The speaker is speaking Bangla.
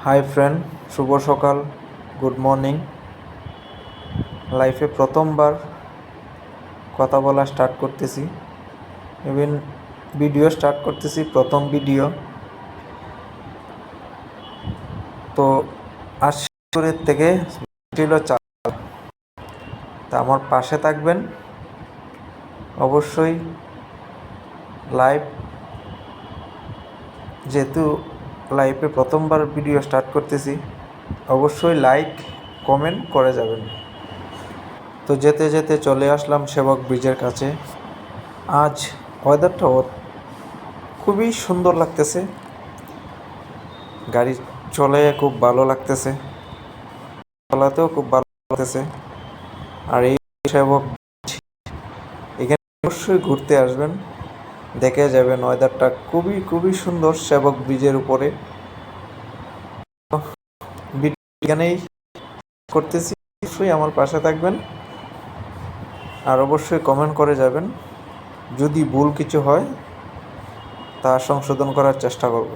হাই ফ্রেন্ড, শুভ সকাল, গুড মর্নিং। লাইফে প্রথমবার কথা বলা স্টার্ট করতেছি, ইভেন ভিডিও স্টার্ট করতেছি, প্রথম ভিডিও। তো আজকের থেকে ছিল তা আমার পাশে থাকবেন অবশ্যই। লাইভ যেহেতু লাইফে প্রথমবার ভিডিও স্টার্ট করতেছি, অবশ্যই লাইক কমেন্ট করে যাবেন। তো যেতে যেতে চলে আসলাম সেবক ব্রিজের কাছে। আজ ওয়েদারটা খুবই সুন্দর লাগতেছে, গাড়ি চলে খুব ভালো লাগতেছে, চলাতেও খুব ভালো লাগতেছে। আর এই সেবক এখানে অবশ্যই ঘুরতে আসবেন, দেখে যাবেন ওয়েদারটা খুবই খুবই সুন্দর সেবক ব্রিজের উপরে। এখানেই করতেছি, অবশ্যই আমার পাশে থাকবেন আর অবশ্যই কমেন্ট করে যাবেন। যদি ভুল কিছু হয় তা সংশোধন করার চেষ্টা করব।